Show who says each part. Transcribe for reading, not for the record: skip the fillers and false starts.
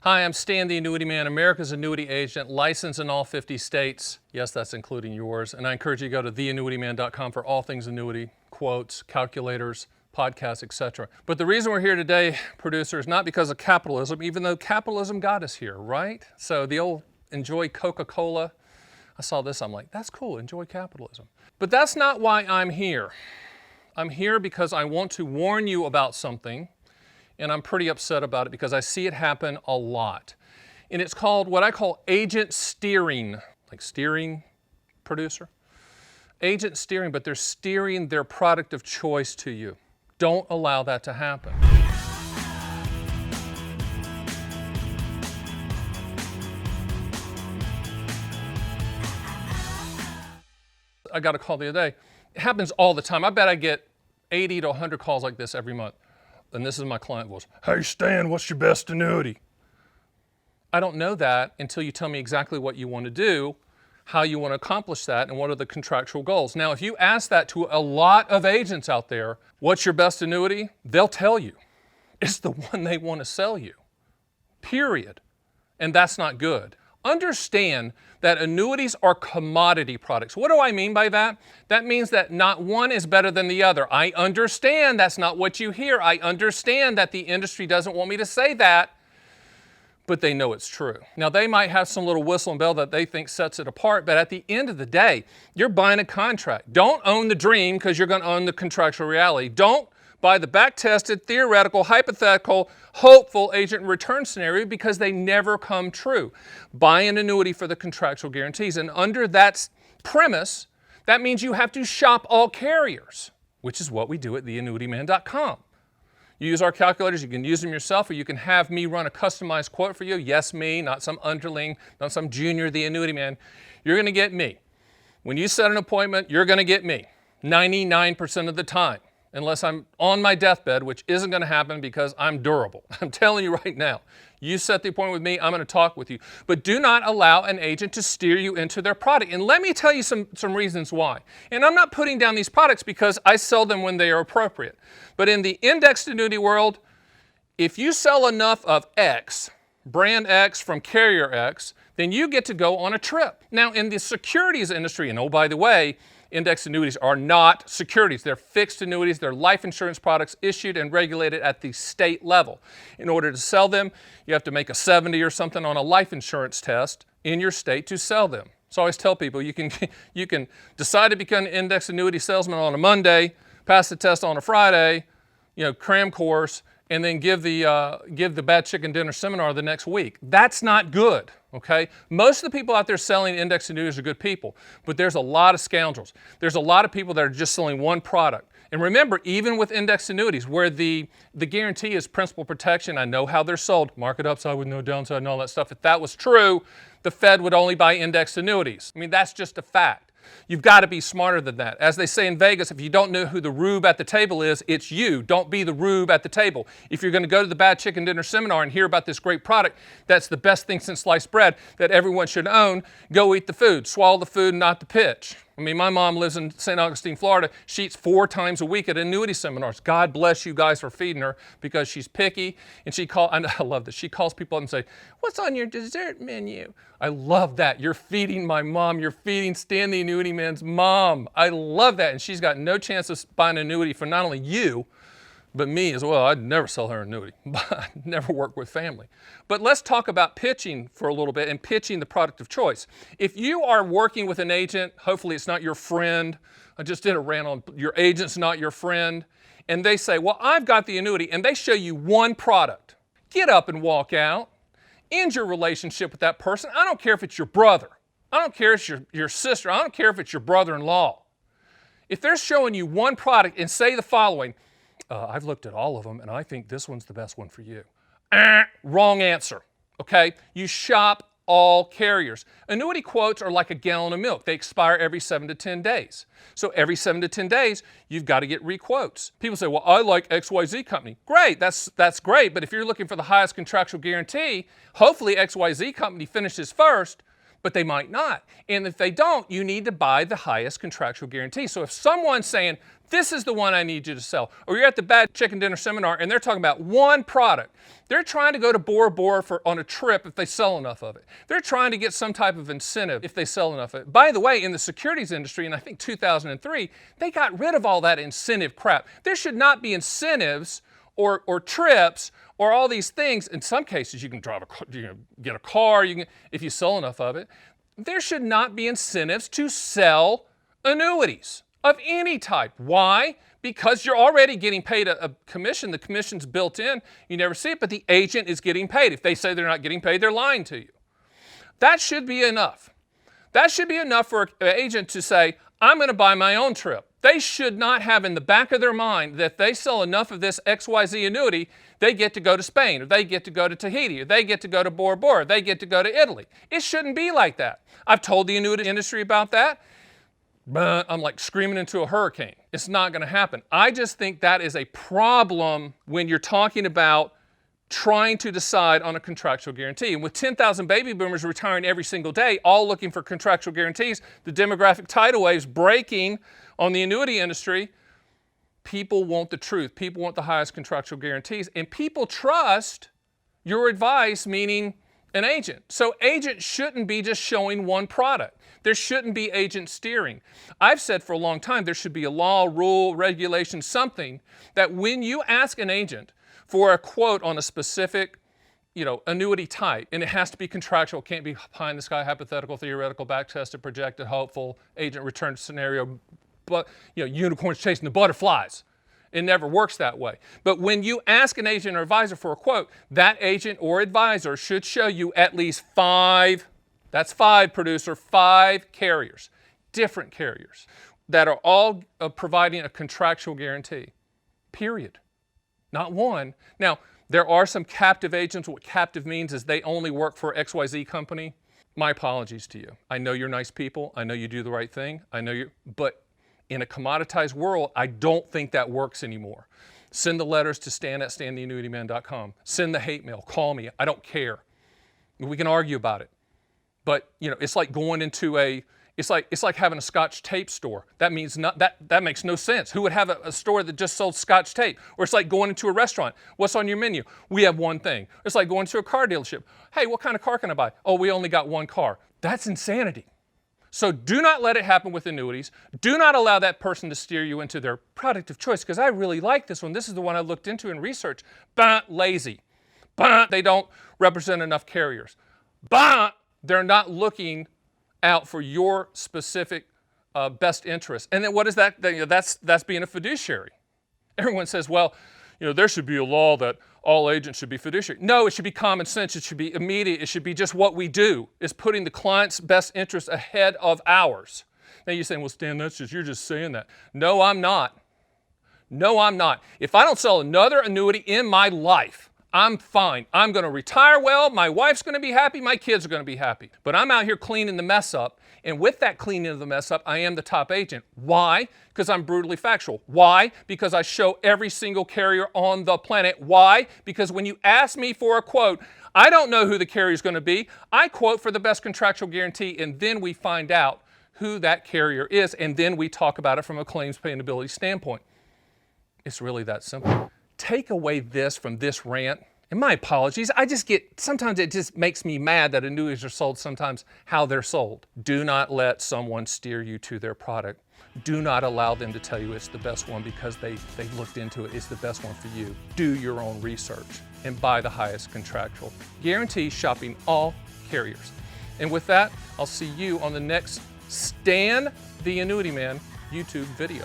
Speaker 1: Hi, I'm Stan The Annuity Man, America's annuity agent, licensed in all 50 states. Yes, that's including yours. And I encourage you to go to theannuityman.com for all things annuity, quotes, calculators, podcasts, etc. But the reason we're here today, producer, is not because of capitalism, even though capitalism got us here, right? So the old enjoy Coca-Cola. I saw this, I'm like, that's cool, enjoy capitalism. But that's not why I'm here. I'm here because I want to warn you about something, and I'm pretty upset about it because I see it happen a lot. And it's called what I call agent steering, like steering, producer. Agent steering, but they're steering their product of choice to you. Don't allow that to happen. I got a call the other day. It happens all the time. I bet I get 80 to 100 calls like this every month. And this is my client voice. Hey Stan, what's your best annuity? I don't know that until you tell me exactly what you want to do, how you want to accomplish that, and what are the contractual goals. Now, if you ask that to a lot of agents out there, what's your best annuity? They'll tell you. It's the one they want to sell you, period. And that's not good. Understand that annuities are commodity products. What do I mean by that? That means that not one is better than the other. I understand that's not what you hear. I understand that the industry doesn't want me to say that, but they know it's true. Now, they might have some little whistle and bell that they think sets it apart, but at the end of the day, you're buying a contract. Don't own the dream because you're going to own the contractual reality. Don't buy the back-tested, theoretical, hypothetical, hopeful agent return scenario because they never come true. Buy an annuity for the contractual guarantees. And under that premise, that means you have to shop all carriers, which is what we do at theannuityman.com. You use our calculators, you can use them yourself, or you can have me run a customized quote for you. Yes, me, not some underling, not some junior The Annuity Man. You're going to get me. When you set an appointment, you're going to get me 99% of the time. Unless I'm on my deathbed, which isn't going to happen because I'm durable. I'm telling you right now, you set the appointment with me, I'm going to talk with you. But do not allow an agent to steer you into their product. And let me tell you some reasons why. And I'm not putting down these products because I sell them when they are appropriate. But in the indexed annuity world, if you sell enough of X, brand X from carrier X, then you get to go on a trip. Now, in the securities industry, and oh, by the way, index annuities are not securities. They're fixed annuities. They're life insurance products issued and regulated at the state level. In order to sell them, you have to make a 70 or something on a life insurance test in your state to sell them. So I always tell people you can decide to become an index annuity salesman on a Monday, pass the test on a Friday, cram course, and then give the bad chicken dinner seminar the next week. That's not good, okay? Most of the people out there selling index annuities are good people, but there's a lot of scoundrels. There's a lot of people that are just selling one product. And remember, even with index annuities, where the guarantee is principal protection, I know how they're sold, market upside with no downside and all that stuff. If that was true, the Fed would only buy index annuities. I mean, that's just a fact. You've got to be smarter than that. As they say in Vegas, if you don't know who the rube at the table is, it's you. Don't be the rube at the table. If you're going to go to the Bad Chicken Dinner Seminar and hear about this great product that's the best thing since sliced bread that everyone should own, go eat the food. Swallow the food and not the pitch. I mean, my mom lives in St. Augustine, Florida. She eats 4 times a week at annuity seminars. God bless you guys for feeding her because she's picky. And I love this. She calls people up and say, what's on your dessert menu? I love that. You're feeding my mom. You're feeding Stan the Annuity Man's mom. I love that. And she's got no chance of buying an annuity for not only you, but me as well. I'd never sell her an annuity. I'd never work with family. But let's talk about pitching for a little bit and pitching the product of choice. If you are working with an agent, hopefully it's not your friend. I just did a rant on your agent's not your friend. And they say, well, I've got the annuity, and they show you one product. Get up and walk out. End your relationship with that person. I don't care if it's your brother. I don't care if it's your sister. I don't care if it's your brother-in-law. If they're showing you one product and say the following, I've looked at all of them, and I think this one's the best one for you. Wrong answer, okay? You shop all carriers. Annuity quotes are like a gallon of milk. They expire every 7 to 10 days. So every 7 to 10 days, you've got to get requotes. People say, well, I like XYZ company. Great, that's great, but if you're looking for the highest contractual guarantee, hopefully XYZ company finishes first, but they might not. And if they don't, you need to buy the highest contractual guarantee. So if someone's saying, this is the one I need you to sell, or you're at the Bad Chicken Dinner Seminar and they're talking about one product, they're trying to go to Bora Bora on a trip if they sell enough of it. They're trying to get some type of incentive if they sell enough of it. By the way, in the securities industry, in I think 2003, they got rid of all that incentive crap. There should not be incentives or trips or all these things. In some cases, you can drive get a car, if you sell enough of it. There should not be incentives to sell annuities of any type. Why? Because you're already getting paid a commission. The commission's built in. You never see it, but the agent is getting paid. If they say they're not getting paid, they're lying to you. That should be enough. That should be enough for an agent to say, I'm going to buy my own trip. They should not have in the back of their mind that if they sell enough of this XYZ annuity, they get to go to Spain, or they get to go to Tahiti, or they get to go to Bora Bora, or they get to go to Italy. It shouldn't be like that. I've told the annuity industry about that, but I'm like screaming into a hurricane. It's not going to happen. I just think that is a problem when you're talking about trying to decide on a contractual guarantee. And with 10,000 baby boomers retiring every single day, all looking for contractual guarantees, the demographic tidal waves breaking on the annuity industry, people want the truth. People want the highest contractual guarantees, and people trust your advice, meaning an agent. So agents shouldn't be just showing one product. There shouldn't be agent steering. I've said for a long time there should be a law, rule, regulation, something that when you ask an agent for a quote on a specific annuity type, and it has to be contractual, can't be pie in the sky, hypothetical, theoretical, back-tested, projected, hopeful, agent return scenario, but unicorns chasing the butterflies. It never works that way. But when you ask an agent or advisor for a quote, that agent or advisor should show you at least 5, that's 5, producer, 5 carriers, different carriers, that are all providing a contractual guarantee, period. Not one. Now, there are some captive agents. What captive means is they only work for XYZ company. My apologies to you. I know you're nice people. I know you do the right thing. But in a commoditized world, I don't think that works anymore. Send the letters to stan@stantheannuityman.com. Send the hate mail. Call me. I don't care. We can argue about it. But it's like going into it's like having a Scotch tape store. That means that makes no sense. Who would have a store that just sold Scotch tape? Or it's like going into a restaurant. What's on your menu? We have one thing. It's like going to a car dealership. Hey, what kind of car can I buy? Oh, we only got one car. That's insanity. So do not let it happen with annuities. Do not allow that person to steer you into their product of choice, because I really like this one. This is the one I looked into in research. Lazy. They don't represent enough carriers. They're not looking out for your specific best interest. And then what is that? That's being a fiduciary. Everyone says, well, there should be a law that all agents should be fiduciary. No, it should be common sense. It should be immediate. It should be just what we do, is putting the client's best interest ahead of ours. Now you're saying, well, Stan, you're just saying that. No, I'm not. No, I'm not. If I don't sell another annuity in my life, I'm fine. I'm going to retire well. My wife's going to be happy. My kids are going to be happy. But I'm out here cleaning the mess up. And with that cleaning of the mess up, I am the top agent. Why? Because I'm brutally factual. Why? Because I show every single carrier on the planet. Why? Because when you ask me for a quote, I don't know who the carrier is going to be. I quote for the best contractual guarantee, and then we find out who that carrier is, and then we talk about it from a claims payability standpoint. It's really that simple. Take away this from this rant, and my apologies, sometimes it just makes me mad that annuities are sold sometimes how they're sold. Do not let someone steer you to their product. Do not allow them to tell you it's the best one because they looked into it. It's the best one for you. Do your own research and buy the highest contractual. Guarantee shopping all carriers. And with that, I'll see you on the next Stan the Annuity Man YouTube video.